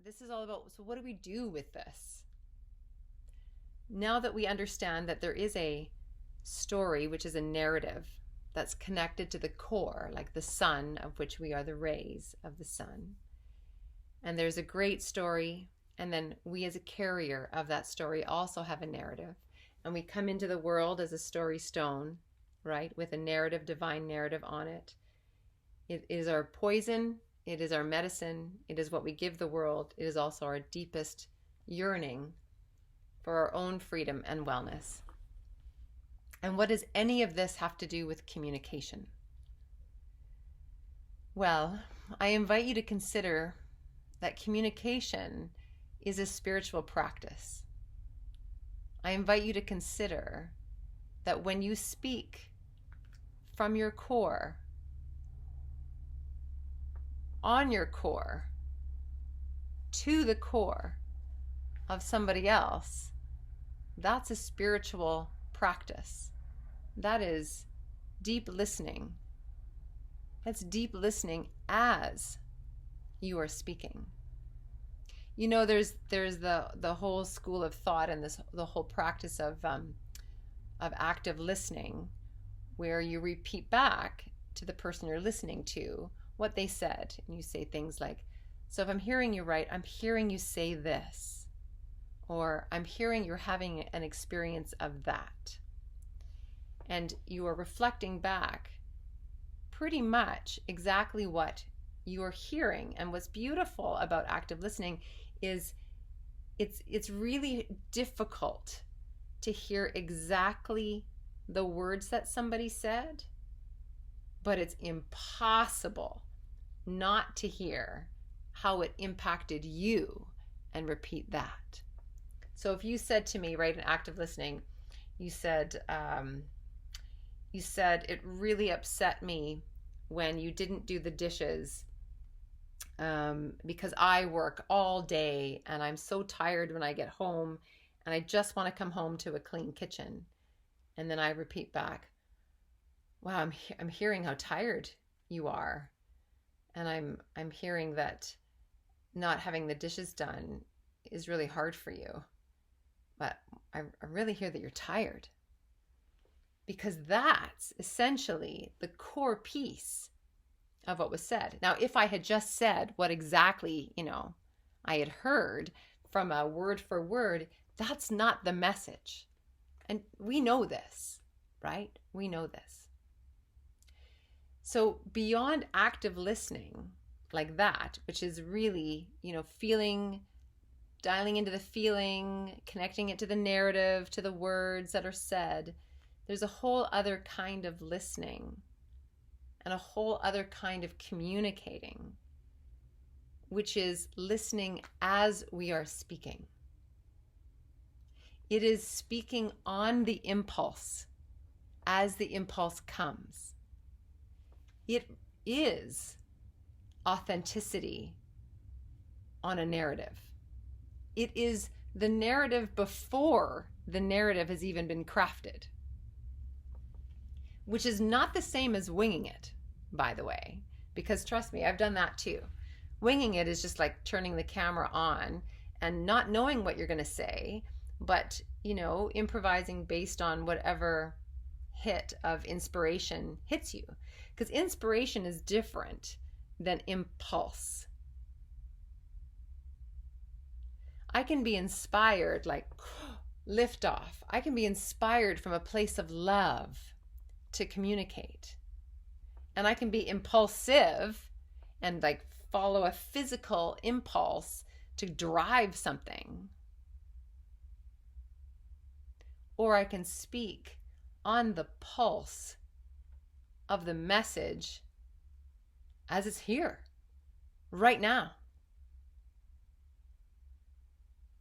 this is all about, so what do we do with this? Now that we understand that there is a story, which is a narrative that's connected to the core, like the sun, of which we are the rays of the sun. And there's a great story, and then we as a carrier of that story also have a narrative. And we come into the world as a story stone, right, with a narrative, divine narrative on it. It is our poison, it is our medicine, it is what we give the world, it is also our deepest yearning for our own freedom and wellness. And what does any of this have to do with communication? Well, I invite you to consider that communication is a spiritual practice. I invite you to consider that when you speak from your core, on your core, to the core of somebody else, that's a spiritual practice. That is deep listening. That's deep listening as you are speaking. You know, there's the whole school of thought and the whole practice of active listening, where you repeat back to the person you're listening to what they said, and you say things like, so if I'm hearing you right, I'm hearing you say this, or I'm hearing you're having an experience of that. And you are reflecting back pretty much exactly what you are hearing. And what's beautiful about active listening is it's really difficult to hear exactly the words that somebody said, but it's impossible not to hear how it impacted you and repeat that. So if you said to me, right, in active listening, you said it really upset me when you didn't do the dishes because I work all day and I'm so tired when I get home and I just want to come home to a clean kitchen. And then I repeat back, wow, I'm hearing how tired you are. And I'm hearing that not having the dishes done is really hard for you. But I really hear that you're tired. Because that's essentially the core piece of what was said. Now, if I had just said what exactly, I had heard from a word for word, that's not the message. And we know this, right? We know this. So beyond active listening like that, which is really, feeling, dialing into the feeling, connecting it to the narrative, to the words that are said, there's a whole other kind of listening and a whole other kind of communicating, which is listening as we are speaking. It is speaking on the impulse as the impulse comes. It is authenticity on a narrative. It is the narrative before the narrative has even been crafted, which is not the same as winging it, by the way, because trust me, I've done that too. Winging it is just like turning the camera on and not knowing what you're going to say, but, improvising based on whatever hit of inspiration hits you. Because inspiration is different than impulse. I can be inspired, like lift off. I can be inspired from a place of love to communicate. And I can be impulsive and like follow a physical impulse to drive something. Or I can speak on the pulse of the message as it's here, right now.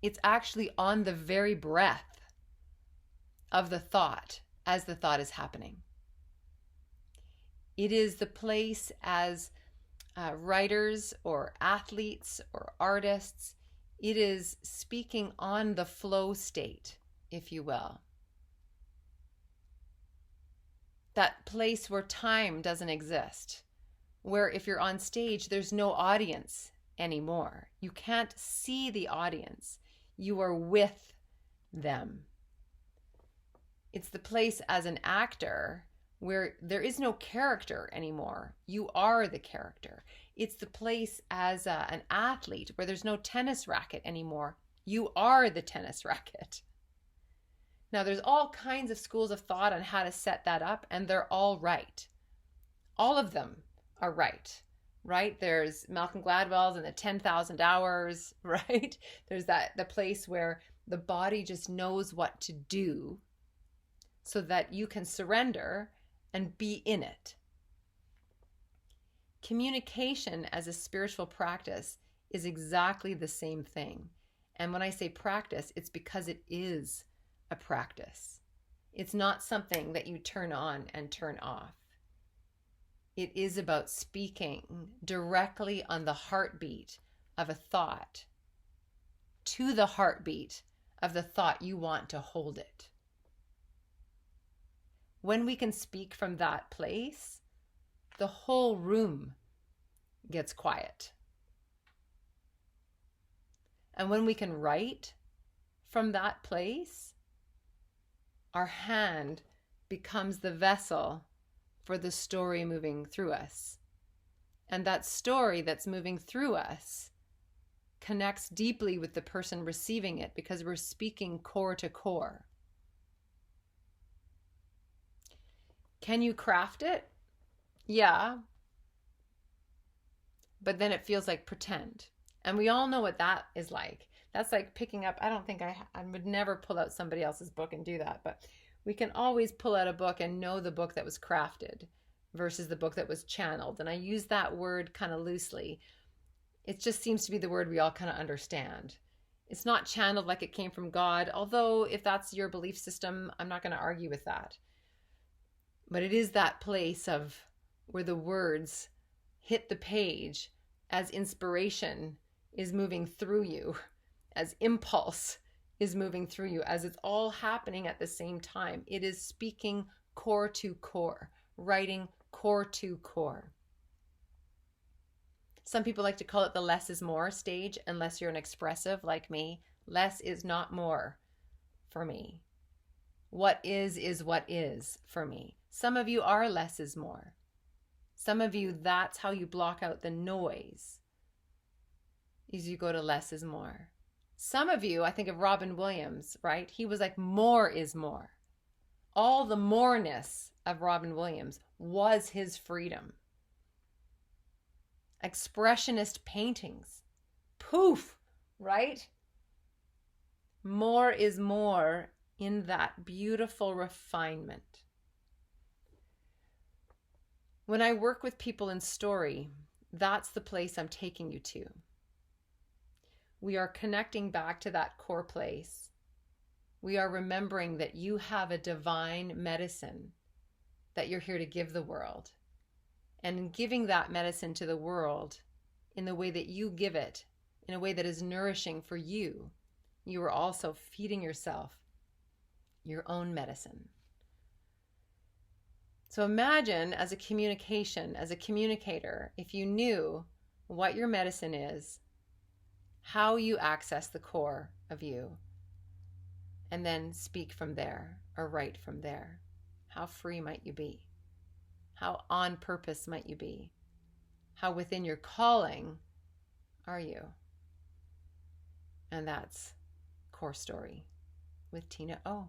It's actually on the very breath of the thought as the thought is happening. It is the place as writers or athletes or artists. It is speaking on the flow state, if you will. That place where time doesn't exist, where if you're on stage, there's no audience anymore. You can't see the audience. You are with them. It's the place as an actor where there is no character anymore. You are the character. It's the place as an athlete where there's no tennis racket anymore. You are the tennis racket. Now, there's all kinds of schools of thought on how to set that up, and they're all right. All of them are right, right? There's Malcolm Gladwell's and the 10,000 hours, right? There's the place where the body just knows what to do so that you can surrender and be in it. Communication as a spiritual practice is exactly the same thing. And when I say practice, it's because it is a practice. It's not something that you turn on and turn off. It is about speaking directly on the heartbeat of a thought to the heartbeat of the thought you want to hold it. When we can speak from that place, the whole room gets quiet. And when we can write from that place, our hand becomes the vessel for the story moving through us. And that story that's moving through us connects deeply with the person receiving it because we're speaking core to core. Can you craft it? Yeah. But then it feels like pretend. And we all know what that is like. That's like picking up, I don't think I would never pull out somebody else's book and do that, but we can always pull out a book and know the book that was crafted versus the book that was channeled. And I use that word kind of loosely. It just seems to be the word we all kind of understand. It's not channeled like it came from God, although if that's your belief system, I'm not going to argue with that. But it is that place of where the words hit the page as inspiration is moving through you, as impulse is moving through you, as it's all happening at the same time. It is speaking core to core, writing core to core. Some people like to call it the less is more stage, unless you're an expressive like me. Less is not more for me. What is what is for me. Some of you are less is more. Some of you, that's how you block out the noise, is you go to less is more. Some of you, I think of Robin Williams, right? He was like, more is more. All the moreness of Robin Williams was his freedom. Expressionist paintings, poof, right? More is more in that beautiful refinement. When I work with people in story, that's the place I'm taking you to. We are connecting back to that core place. We are remembering that you have a divine medicine that you're here to give the world. And in giving that medicine to the world in the way that you give it, in a way that is nourishing for you, you are also feeding yourself your own medicine. So imagine as a communication, as a communicator, if you knew what your medicine is, how you access the core of you, and then speak from there or write from there. How free might you be? How on purpose might you be? How within your calling are you? And that's Core Story with TinaO.